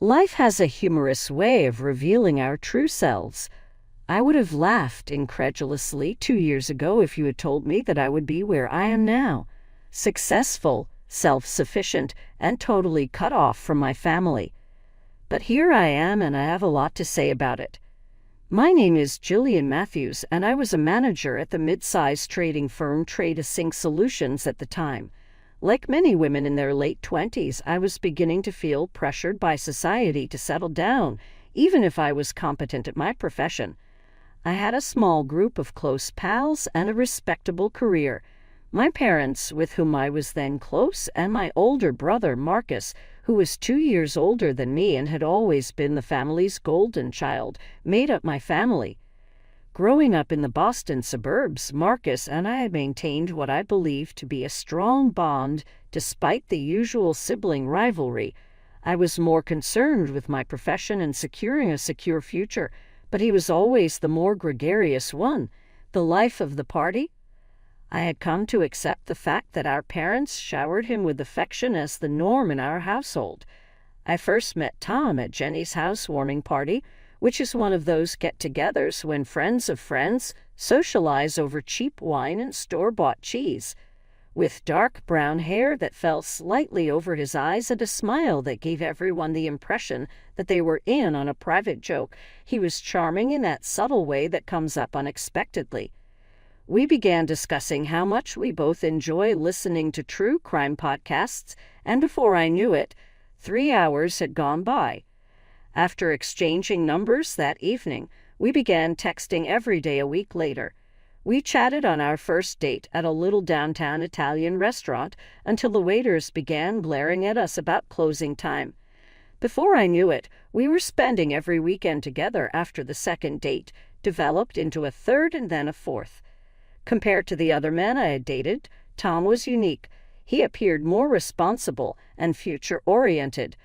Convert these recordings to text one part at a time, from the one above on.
Life has a humorous way of revealing our true selves. I would have laughed incredulously 2 years ago if you had told me that I would be where I am now, successful, self-sufficient, and totally cut off from my family. But here I am, and I have a lot to say about it. My name is Jillian Matthews, and I was a manager at the mid-sized trading firm TradeSync Solutions at the time. Like many women in their late 20s, I was beginning to feel pressured by society to settle down, even if I was competent at my profession. I had a small group of close pals and a respectable career. My parents, with whom I was then close, and my older brother, Marcus, who was 2 years older than me and had always been the family's golden child, made up my family. Growing up in the Boston suburbs, Marcus and I maintained what I believed to be a strong bond despite the usual sibling rivalry. I was more concerned with my profession and securing a secure future, but he was always the more gregarious one, the life of the party. I had come to accept the fact that our parents showered him with affection as the norm in our household. I first met Tom at Jenny's housewarming party, which is one of those get-togethers when friends of friends socialize over cheap wine and store-bought cheese. With dark brown hair that fell slightly over his eyes and a smile that gave everyone the impression that they were in on a private joke, he was charming in that subtle way that comes up unexpectedly. We began discussing how much we both enjoy listening to true crime podcasts, and before I knew it, 3 hours had gone by. After exchanging numbers that evening, we began texting every day a week later. We chatted on our first date at a little downtown Italian restaurant until the waiters began blaring at us about closing time. Before I knew it, we were spending every weekend together after the second date, developed into a third and then a fourth. Compared to the other men I had dated, Tom was unique. He appeared more responsible and future-oriented.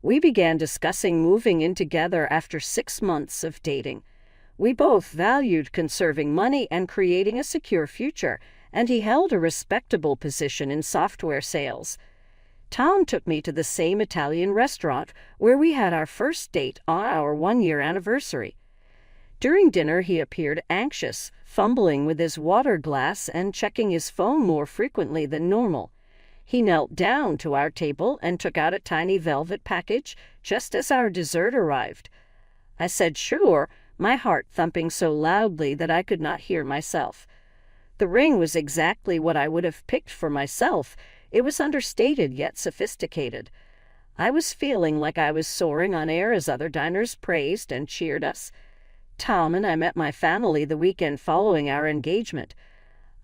We began discussing moving in together after 6 months of dating. We both valued conserving money and creating a secure future, and he held a respectable position in software sales. Tom took me to the same Italian restaurant where we had our first date on our 1-year anniversary. During dinner, he appeared anxious, fumbling with his water glass and checking his phone more frequently than normal. He knelt down to our table and took out a tiny velvet package just as our dessert arrived. I said sure, my heart thumping so loudly that I could not hear myself. The ring was exactly what I would have picked for myself. It was understated yet sophisticated. I was feeling like I was soaring on air as other diners praised and cheered us. Tom and I met my family the weekend following our engagement.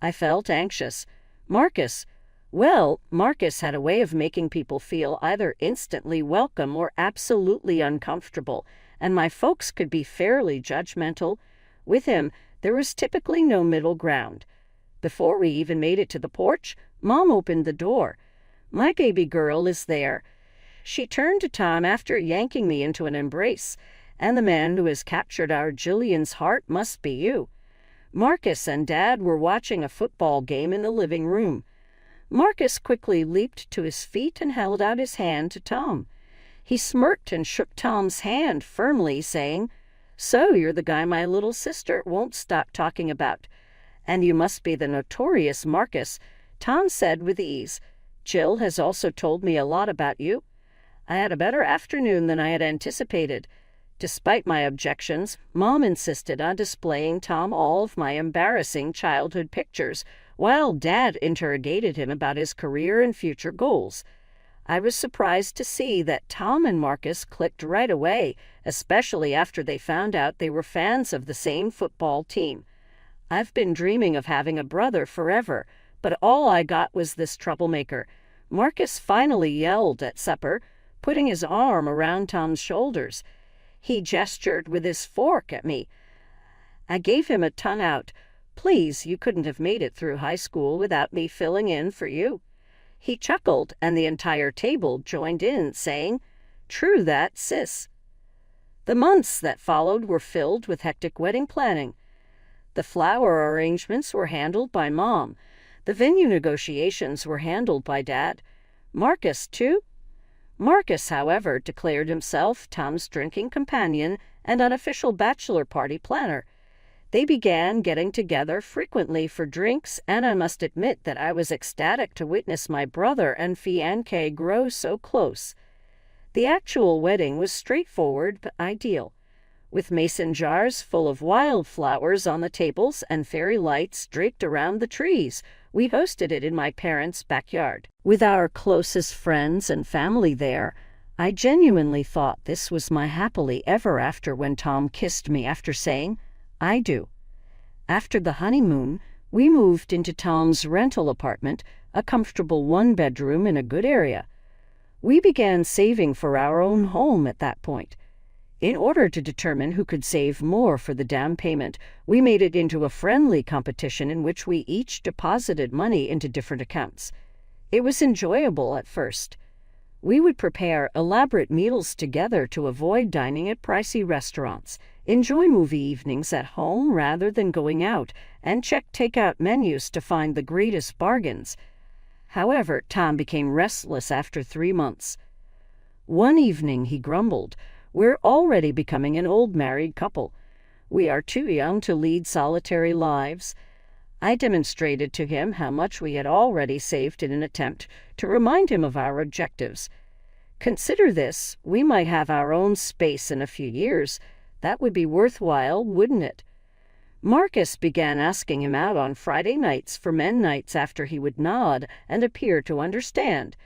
I felt anxious. Marcus had a way of making people feel either instantly welcome or absolutely uncomfortable, and my folks could be fairly judgmental. With him, there was typically no middle ground. Before we even made it to the porch, Mom opened the door. "My baby girl is there." She turned to Tom after yanking me into an embrace. "And the man who has captured our Jillian's heart must be you." Marcus and Dad were watching a football game in the living room. Marcus quickly leaped to his feet and held out his hand to Tom. He smirked and shook Tom's hand firmly, saying, "So you're the guy my little sister won't stop talking about. And you must be the notorious Marcus," Tom said with ease. "Jill has also told me a lot about you." I had a better afternoon than I had anticipated. Despite my objections, Mom insisted on displaying Tom all of my embarrassing childhood pictures, while Dad interrogated him about his career and future goals. I was surprised to see that Tom and Marcus clicked right away, especially after they found out they were fans of the same football team. I've been dreaming of having a brother forever, but all I got was this troublemaker. Marcus finally yelled at supper, putting his arm around Tom's shoulders. He gestured with his fork at me. I gave him a tongue out. "Please, you couldn't have made it through high school without me filling in for you." He chuckled, and the entire table joined in, saying, "True that, sis." The months that followed were filled with hectic wedding planning. The flower arrangements were handled by Mom. The venue negotiations were handled by Dad. Marcus, too? Marcus, however, declared himself Tom's drinking companion and unofficial bachelor party planner. They began getting together frequently for drinks, and I must admit that I was ecstatic to witness my brother and fiancée grow so close. The actual wedding was straightforward but ideal, with mason jars full of wildflowers on the tables and fairy lights draped around the trees. We hosted it in my parents' backyard, with our closest friends and family there. I genuinely thought this was my happily ever after when Tom kissed me after saying, "I do." After the honeymoon, we moved into Tom's rental apartment, a comfortable one-bedroom in a good area. We began saving for our own home at that point. In order to determine who could save more for the down payment, we made it into a friendly competition in which we each deposited money into different accounts. It was enjoyable at first. We would prepare elaborate meals together to avoid dining at pricey restaurants, enjoy movie evenings at home rather than going out, and check takeout menus to find the greatest bargains. However, Tom became restless after 3 months. One evening he grumbled, "We're already becoming an old married couple. We are too young to lead solitary lives." I demonstrated to him how much we had already saved in an attempt to remind him of our objectives. "Consider this, we might have our own space in a few years. That would be worthwhile, wouldn't it?" Marcus began asking him out on Friday nights for men nights after he would nod and appear to understand.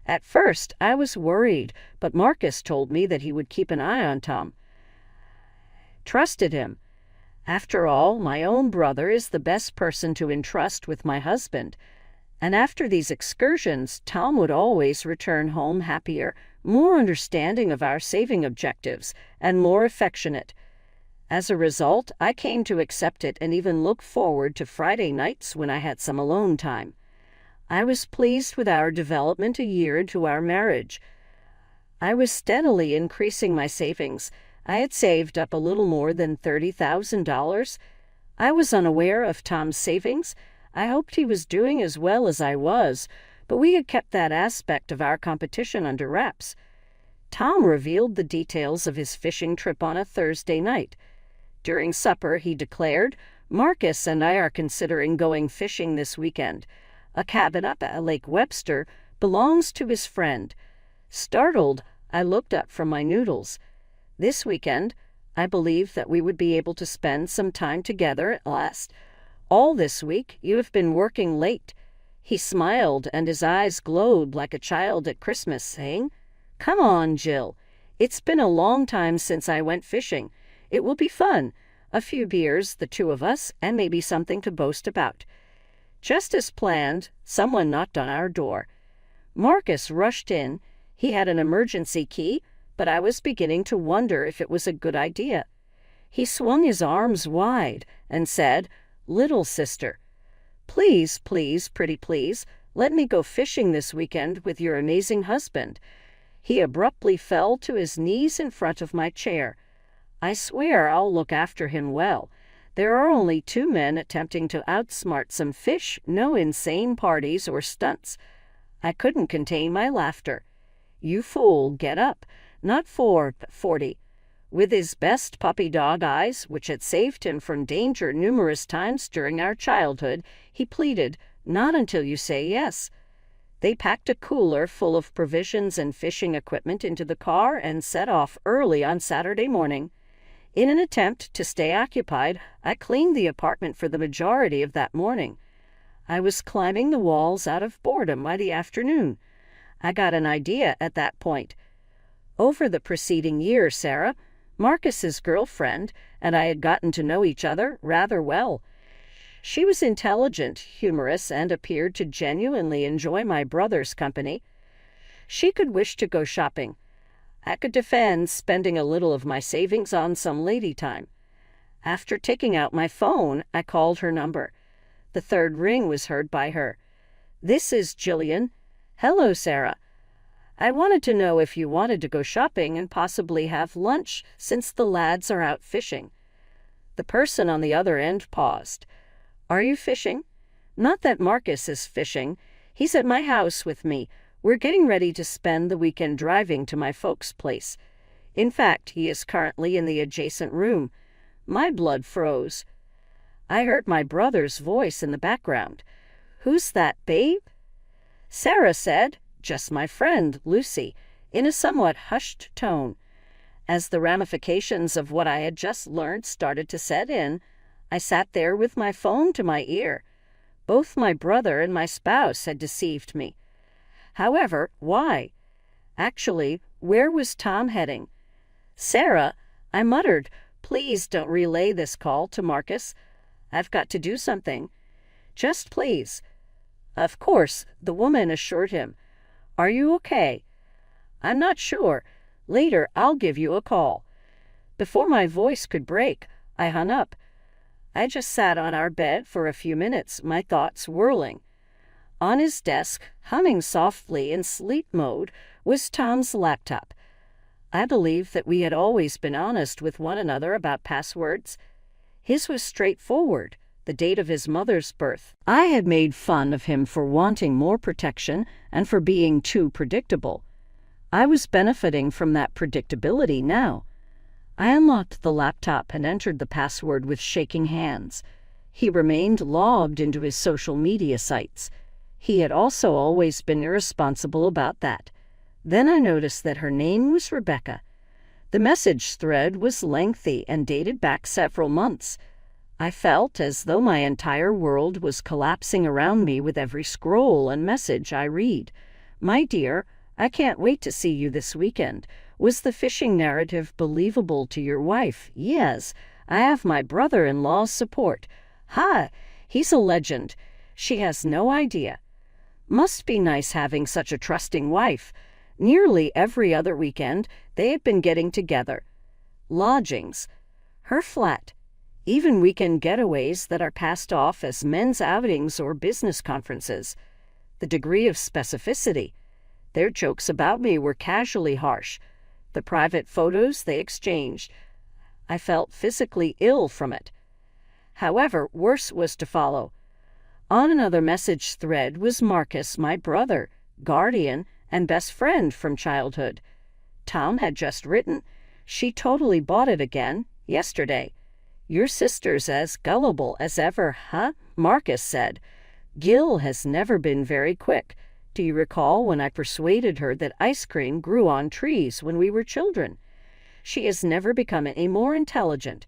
At first, I was worried, but Marcus told me that he would keep an eye on Tom. Trusted him. After all, my own brother is the best person to entrust with my husband. And after these excursions, Tom would always return home happier, more understanding of our saving objectives, and more affectionate. As a result, I came to accept it and even look forward to Friday nights when I had some alone time. I was pleased with our development a year into our marriage. I was steadily increasing my savings. I had saved up a little more than $30,000. I was unaware of Tom's savings. I hoped he was doing as well as I was, but we had kept that aspect of our competition under wraps. Tom revealed the details of his fishing trip on a Thursday night. During supper, he declared, "Marcus and I are considering going fishing this weekend. A cabin up at Lake Webster belongs to his friend." Startled, I looked up from my noodles. This weekend, I believed that we would be able to spend some time together at last. "All this week, you have been working late." He smiled, and his eyes glowed like a child at Christmas, saying, "Come on, Jill. It's been a long time since I went fishing. It will be fun. A few beers, the two of us, and maybe something to boast about." Just as planned, someone knocked on our door. Marcus rushed in. He had an emergency key, but I was beginning to wonder if it was a good idea. He swung his arms wide and said, "Little sister, please, please, pretty please, let me go fishing this weekend with your amazing husband." He abruptly fell to his knees in front of my chair. "I swear I'll look after him well. There are only 2 men attempting to outsmart some fish, no insane parties or stunts." I couldn't contain my laughter. "You fool, get up. Not 4, but 40. With his best puppy dog eyes, which had saved him from danger numerous times during our childhood, he pleaded, "Not until you say yes." They packed a cooler full of provisions and fishing equipment into the car and set off early on Saturday morning. In an attempt to stay occupied, I cleaned the apartment for the majority of that morning. I was climbing the walls out of boredom by the afternoon. I got an idea at that point. Over the preceding year, Sarah, Marcus's girlfriend, and I had gotten to know each other rather well. She was intelligent, humorous, and appeared to genuinely enjoy my brother's company. She could wish to go shopping. I could defend spending a little of my savings on some lady time. After taking out my phone, I called her number. The 3rd ring was heard by her. "This is Jillian." "Hello, Sarah. I wanted to know if you wanted to go shopping and possibly have lunch since the lads are out fishing." The person on the other end paused. "Are you fishing?" "Not that Marcus is fishing. He's at my house with me. We're getting ready to spend the weekend driving to my folks' place. In fact, he is currently in the adjacent room. My blood froze. I heard my brother's voice in the background. "Who's that, babe?" Sarah said, "Just my friend, Lucy," in a somewhat hushed tone. As the ramifications of what I had just learned started to set in, I sat there with my phone to my ear. Both my brother and my spouse had deceived me. However, why? Actually, where was Tom heading? "Sarah," I muttered, "please don't relay this call to Marcus. I've got to do something. Just please." "Of course," the woman assured him. "Are you okay?" "I'm not sure. Later, I'll give you a call." Before my voice could break, I hung up. I just sat on our bed for a few minutes, my thoughts whirling. On his desk, humming softly in sleep mode, was Tom's laptop. I believed that we had always been honest with one another about passwords. His was straightforward, the date of his mother's birth. I had made fun of him for wanting more protection and for being too predictable. I was benefiting from that predictability now. I unlocked the laptop and entered the password with shaking hands. He remained logged into his social media sites. He had also always been irresponsible about that. Then I noticed that her name was Rebecca. The message thread was lengthy and dated back several months. I felt as though my entire world was collapsing around me with every scroll and message I read. "My dear, I can't wait to see you this weekend. Was the phishing narrative believable to your wife? Yes, I have my brother-in-law's support. Ha, he's a legend. She has no idea. Must be nice having such a trusting wife. Nearly every other weekend, they have been getting together. Lodgings. Her flat. Even weekend getaways that are passed off as men's outings or business conferences. The degree of specificity. Their jokes about me were casually harsh. The private photos they exchanged. I felt physically ill from it. However, worse was to follow. On another message thread was Marcus, my brother, guardian, and best friend from childhood. Tom had just written, "She totally bought it again, yesterday. Your sister's as gullible as ever, huh?" Marcus said. "Gil has never been very quick. Do you recall when I persuaded her that ice cream grew on trees when we were children? She has never become any more intelligent.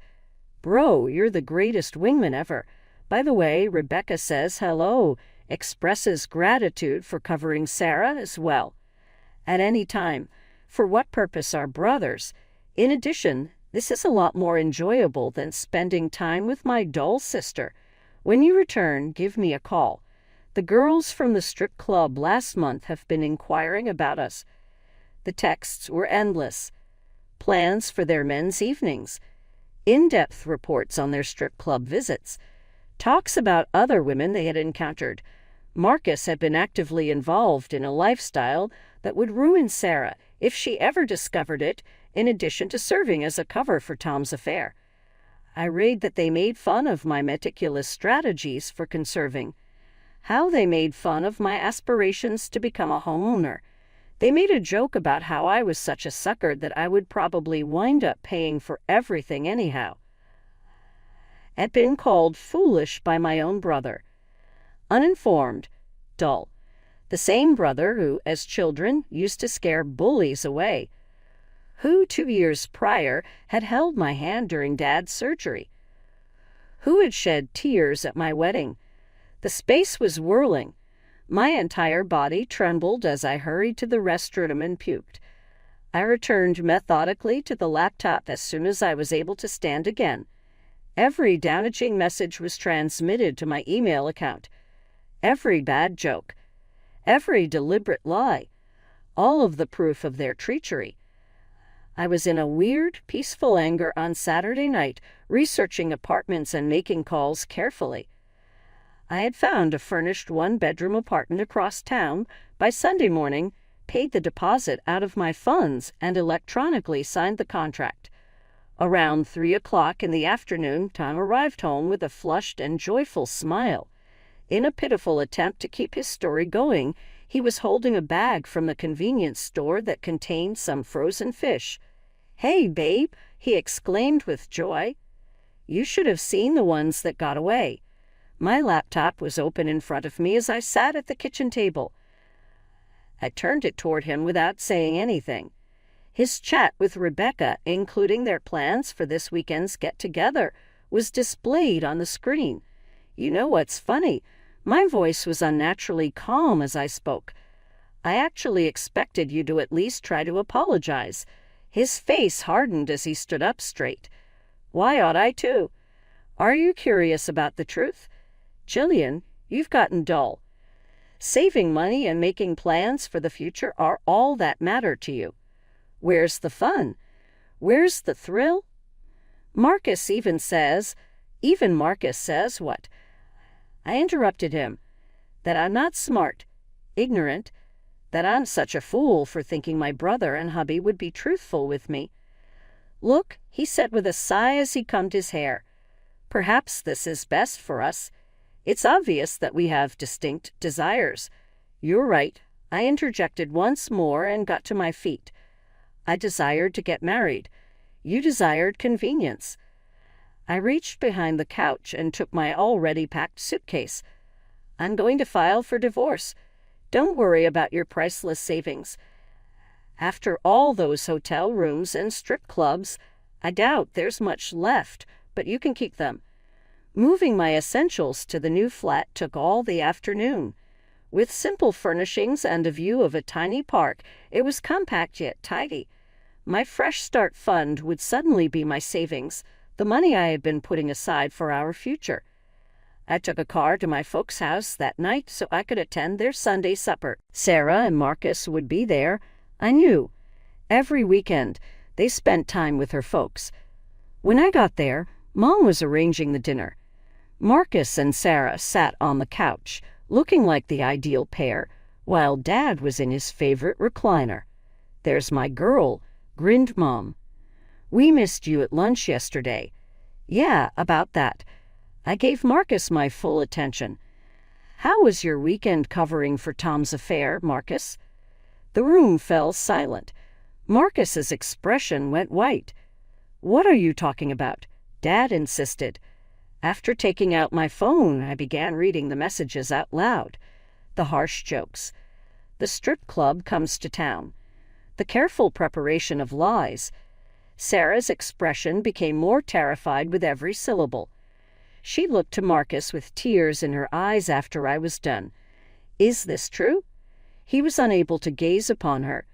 Bro, you're the greatest wingman ever. By the way, Rebecca says hello, expresses gratitude for covering Sarah as well. At any time. For what purpose are brothers? In addition, this is a lot more enjoyable than spending time with my dull sister. When you return, give me a call. The girls from the strip club last month have been inquiring about us." The texts were endless. Plans for their men's evenings. In-depth reports on their strip club visits. Talks about other women they had encountered. Marcus had been actively involved in a lifestyle that would ruin Sarah if she ever discovered it, in addition to serving as a cover for Tom's affair. I read that they made fun of my meticulous strategies for conserving. How they made fun of my aspirations to become a homeowner. They made a joke about how I was such a sucker that I would probably wind up paying for everything anyhow. Had been called foolish by my own brother. Uninformed, dull. The same brother who, as children, used to scare bullies away. Who, 2 years prior, had held my hand during Dad's surgery. Who had shed tears at my wedding. The space was whirling. My entire body trembled as I hurried to the restroom and puked. I returned methodically to the laptop as soon as I was able to stand again. Every damaging message was transmitted to my email account. Every bad joke. Every deliberate lie. All of the proof of their treachery. I was in a weird, peaceful anger on Saturday night, researching apartments and making calls carefully. I had found a furnished one-bedroom apartment across town by Sunday morning, paid the deposit out of my funds, and electronically signed the contract. Around 3 o'clock in the afternoon, Tom arrived home with a flushed and joyful smile. In a pitiful attempt to keep his story going, He was holding a bag from the convenience store that contained some frozen fish. "Hey, babe," he exclaimed with joy. "You should have seen the ones that got away." My laptop was open in front of me as I sat at the kitchen table. I turned it toward him without saying anything. His chat with Rebecca, including their plans for this weekend's get-together, was displayed on the screen. You know what's funny? My voice was unnaturally calm as I spoke. I actually expected you to at least try to apologize. His face hardened as he stood up straight. "Why ought I to? Are you curious about the truth? Jillian, you've gotten dull. Saving money and making plans for the future are all that matter to you. Where's the fun? Where's the thrill? Marcus says what?" I interrupted him. "That I'm not smart, ignorant, that I'm such a fool for thinking my brother and hubby would be truthful with me. Look," he said with a sigh as he combed his hair, "perhaps this is best for us. It's obvious that we have distinct desires." "You're right," I interjected once more and got to my feet. "I desired to get married. You desired convenience." I reached behind the couch and took my already packed suitcase. "I'm going to file for divorce. Don't worry about your priceless savings. After all those hotel rooms and strip clubs, I doubt there's much left, but you can keep them." Moving my essentials to the new flat took all the afternoon. With simple furnishings and a view of a tiny park, it was compact yet tidy. My Fresh Start fund would suddenly be my savings, the money I had been putting aside for our future. I took a car to my folks' house that night so I could attend their Sunday supper. Sarah and Marcus would be there, I knew. Every weekend, they spent time with her folks. When I got there, Mom was arranging the dinner. Marcus and Sarah sat on the couch, looking like the ideal pair, while Dad was in his favorite recliner. "There's my girl," grinned Mom. "We missed you at lunch yesterday." "Yeah, about that." I gave Marcus my full attention. "How was your weekend covering for Tom's affair, Marcus?" The room fell silent. Marcus's expression went white. "What are you talking about?" Dad insisted. After taking out my phone, I began reading the messages out loud. The harsh jokes. The strip club comes to town. The careful preparation of lies. Sarah's expression became more terrified with every syllable. She looked to Marcus with tears in her eyes after I was done. "Is this true?" He was unable to gaze upon her.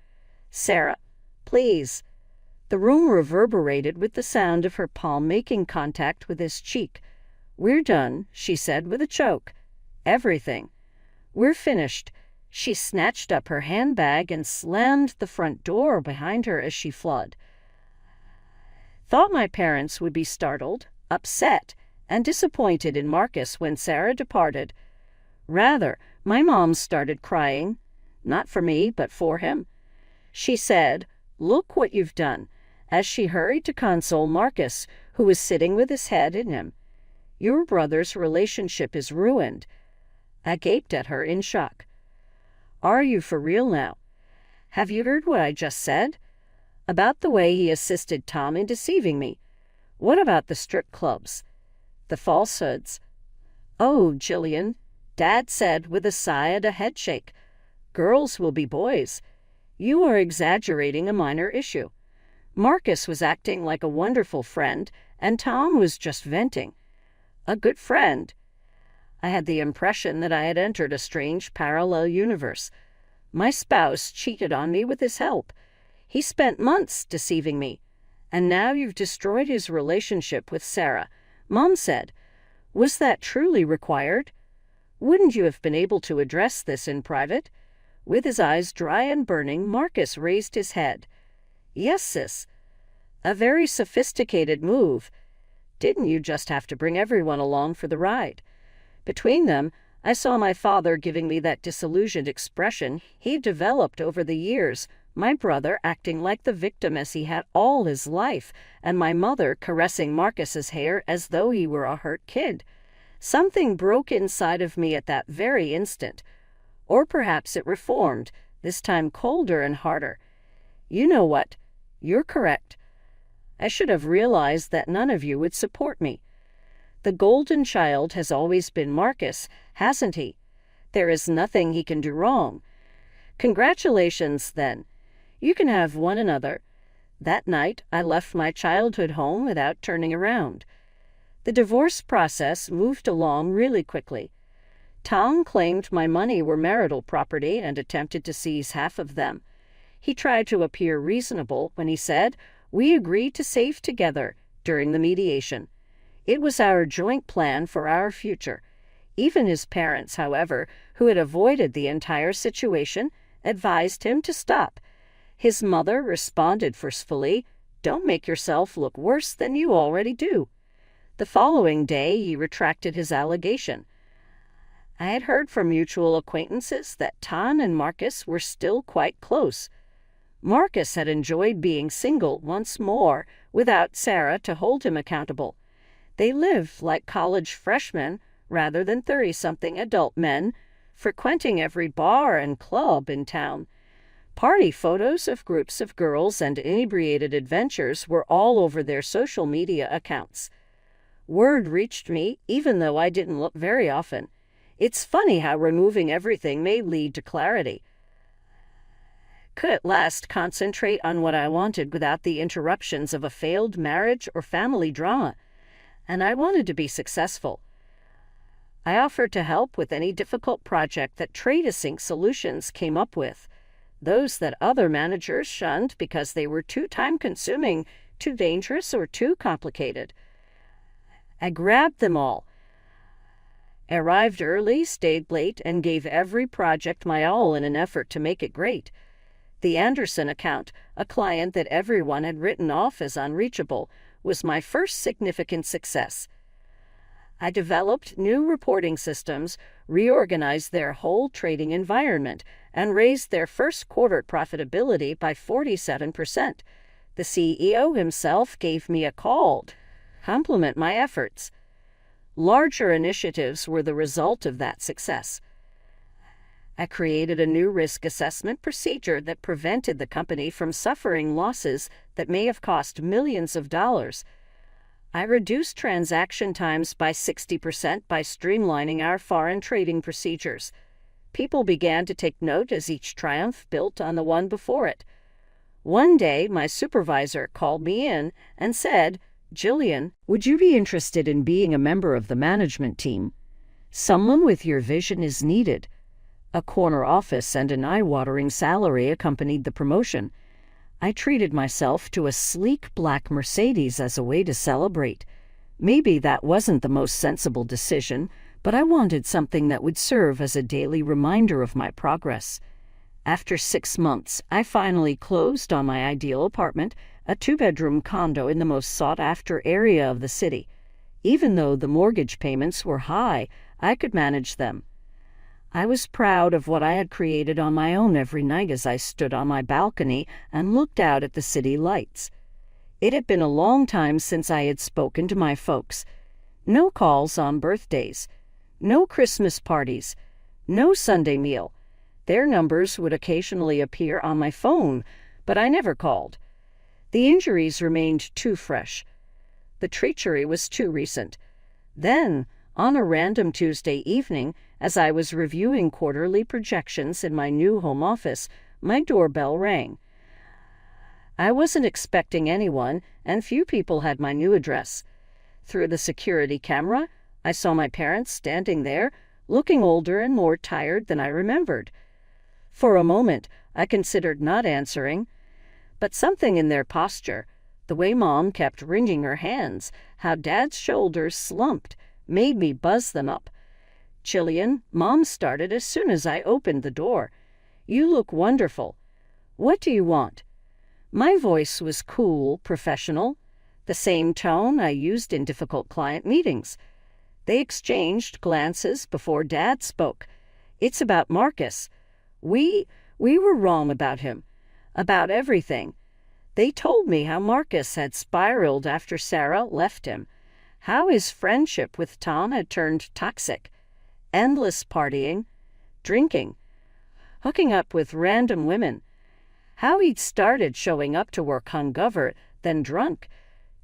"Sarah, please." The room reverberated with the sound of her palm making contact with his cheek. "We're done," she said with a choke. "Everything. We're finished." She snatched up her handbag and slammed the front door behind her as she fled. Thought my parents would be startled, upset, and disappointed in Marcus when Sarah departed. Rather, my mom started crying, not for me, but for him. She said, "Look what you've done," as she hurried to console Marcus, who was sitting with his head in him. "Your brother's relationship is ruined." I gaped at her in shock. "Are you for real now? Have you heard what I just said? About the way he assisted Tom in deceiving me? What about the strip clubs? The falsehoods?" "Oh, Jillian," Dad said with a sigh and a head shake. "Girls will be boys. You are exaggerating a minor issue. Marcus was acting like a wonderful friend, and Tom was just venting. A good friend." I had the impression that I had entered a strange parallel universe. My spouse cheated on me with his help. He spent months deceiving me. And now you've destroyed his relationship with Sarah. Mom said, "Was that truly required? Wouldn't you have been able to address this in private?" With his eyes dry and burning, Marcus raised his head. "Yes, sis. A very sophisticated move. Didn't you just have to bring everyone along for the ride?" Between them, I saw my father giving me that disillusioned expression he developed over the years, my brother acting like the victim as he had all his life, and my mother caressing Marcus's hair as though he were a hurt kid. Something broke inside of me at that very instant. Or perhaps it reformed, this time colder and harder. You know what? You're correct. I should have realized that none of you would support me. The golden child has always been Marcus, hasn't he? There is nothing he can do wrong. Congratulations, then. You can have one another. That night, I left my childhood home without turning around. The divorce process moved along really quickly. Tom claimed my money were marital property and attempted to seize half of them. He tried to appear reasonable when he said, "We agreed to save together," during the mediation. It was our joint plan for our future. Even his parents, however, who had avoided the entire situation, advised him to stop. His mother responded forcefully, "Don't make yourself look worse than you already do." The following day, he retracted his allegation. I had heard from mutual acquaintances that Tom and Marcus were still quite close. Marcus had enjoyed being single once more, without Sarah to hold him accountable. They lived like college freshmen rather than 30-something adult men, frequenting every bar and club in town. Party photos of groups of girls and inebriated adventures were all over their social media accounts. Word reached me, even though I didn't look very often. It's funny how removing everything may lead to clarity. Could at last concentrate on what I wanted without the interruptions of a failed marriage or family drama. And I wanted to be successful. I offered to help with any difficult project that TradeAsync Solutions came up with, those that other managers shunned because they were too time-consuming, too dangerous, or too complicated. I grabbed them all. I arrived early, stayed late, and gave every project my all in an effort to make it great. The Anderson account, a client that everyone had written off as unreachable, was my first significant success. I developed new reporting systems, reorganized their whole trading environment, and raised their first quarter profitability by 47%. The CEO himself gave me a call to compliment my efforts. Larger initiatives were the result of that success. I created a new risk assessment procedure that prevented the company from suffering losses that may have cost millions of dollars. I reduced transaction times by 60% by streamlining our foreign trading procedures. People began to take note as each triumph built on the one before it. One day, my supervisor called me in and said, "Jillian, would you be interested in being a member of the management team? Someone with your vision is needed." A corner office and an eye-watering salary accompanied the promotion. I treated myself to a sleek black Mercedes as a way to celebrate. Maybe that wasn't the most sensible decision, but I wanted something that would serve as a daily reminder of my progress. After 6 months, I finally closed on my ideal apartment, a 2-bedroom condo in the most sought-after area of the city. Even though the mortgage payments were high, I could manage them. I was proud of what I had created on my own every night as I stood on my balcony and looked out at the city lights. It had been a long time since I had spoken to my folks. No calls on birthdays, no Christmas parties, no Sunday meal. Their numbers would occasionally appear on my phone, but I never called. The injuries remained too fresh. The treachery was too recent. Then, on a random Tuesday evening, as I was reviewing quarterly projections in my new home office, my doorbell rang. I wasn't expecting anyone, and few people had my new address. Through the security camera, I saw my parents standing there, looking older and more tired than I remembered. For a moment, I considered not answering, but something in their posture, the way Mom kept wringing her hands, how Dad's shoulders slumped, made me buzz them up. "Jillian," Mom started as soon as I opened the door. "You look wonderful. What do you want?" My voice was cool, professional, the same tone I used in difficult client meetings. They exchanged glances before Dad spoke. "It's about Marcus. We were wrong about him, about everything. They told me how Marcus had spiraled after Sarah left him, how his friendship with Tom had turned toxic. Endless partying, drinking, hooking up with random women. How he'd started showing up to work hungover, then drunk.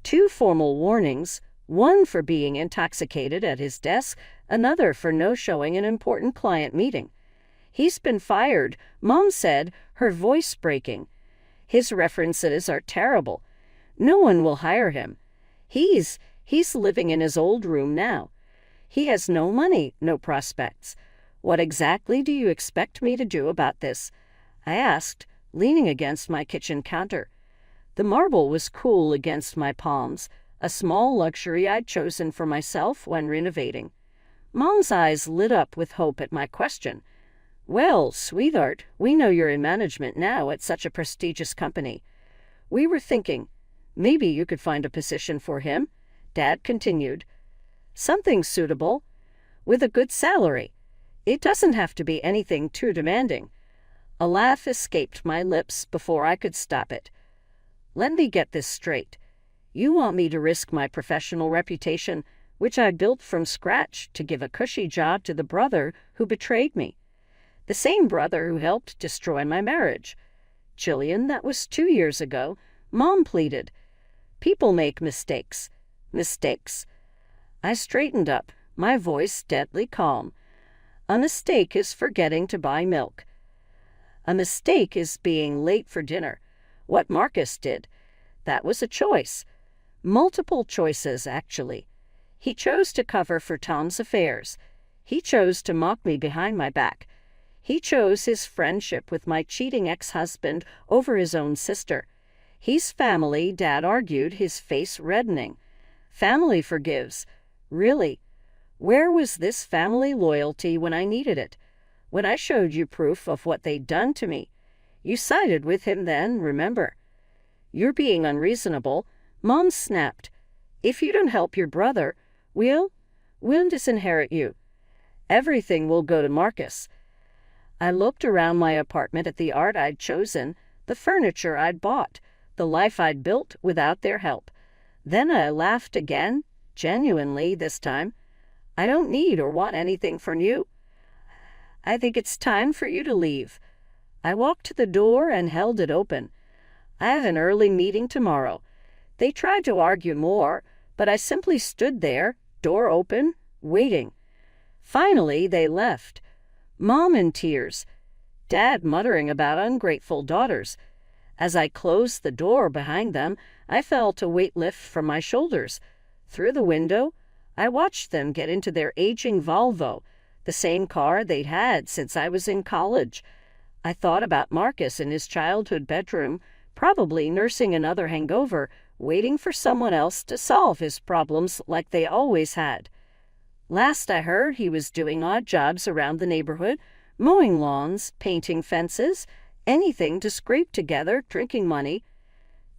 2 formal warnings, one for being intoxicated at his desk, another for no-showing an important client meeting. He's been fired, Mom said, her voice breaking. His references are terrible. No one will hire him. He's living in his old room now. He has no money, no prospects. What exactly do you expect me to do about this? I asked, leaning against my kitchen counter. The marble was cool against my palms, a small luxury I'd chosen for myself when renovating. Mom's eyes lit up with hope at my question. Well, sweetheart, we know you're in management now at such a prestigious company. We were thinking, maybe you could find a position for him, Dad continued. Something suitable, with a good salary. It doesn't have to be anything too demanding. A laugh escaped my lips before I could stop it. Let me get this straight. You want me to risk my professional reputation, which I built from scratch, to give a cushy job to the brother who betrayed me. The same brother who helped destroy my marriage. Jillian, that was 2 years ago. Mom pleaded. People make mistakes. Mistakes. I straightened up, my voice deadly calm. A mistake is forgetting to buy milk. A mistake is being late for dinner. What Marcus did. That was a choice. Multiple choices, actually. He chose to cover for Tom's affairs. He chose to mock me behind my back. He chose his friendship with my cheating ex-husband over his own sister. He's family, Dad argued, his face reddening. Family forgives. Really? Where was this family loyalty when I needed it? When I showed you proof of what they'd done to me? You sided with him then, remember. You're being unreasonable. Mom snapped. If you don't help your brother, we'll disinherit you. Everything will go to Marcus. I looked around my apartment at the art I'd chosen, the furniture I'd bought, the life I'd built without their help. Then I laughed again, genuinely this time. I don't need or want anything from you. I think it's time for you to leave. I walked to the door and held it open. I have an early meeting tomorrow. They tried to argue more, but I simply stood there, door open, waiting. Finally, they left. Mom in tears, Dad muttering about ungrateful daughters. As I closed the door behind them, I felt a weight lift from my shoulders. Through the window, I watched them get into their aging Volvo, the same car they'd had since I was in college. I thought about Marcus in his childhood bedroom, probably nursing another hangover, waiting for someone else to solve his problems like they always had. Last I heard, he was doing odd jobs around the neighborhood, mowing lawns, painting fences, anything to scrape together drinking money.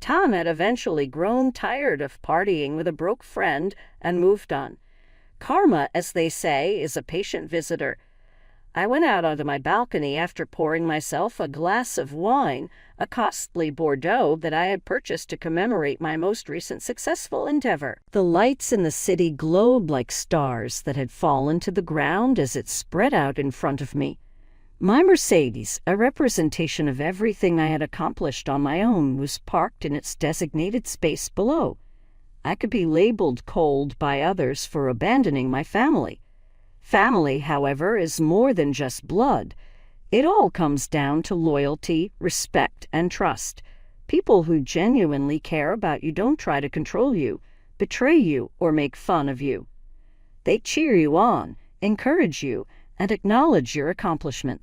Tom had eventually grown tired of partying with a broke friend and moved on. Karma, as they say, is a patient visitor. I went out onto my balcony after pouring myself a glass of wine, a costly Bordeaux that I had purchased to commemorate my most recent successful endeavor. The lights in the city glowed like stars that had fallen to the ground as it spread out in front of me. My Mercedes, a representation of everything I had accomplished on my own, was parked in its designated space below. I could be labeled cold by others for abandoning my family. Family, however, is more than just blood. It all comes down to loyalty, respect, and trust. People who genuinely care about you don't try to control you, betray you, or make fun of you. They cheer you on, encourage you, and acknowledge your accomplishments.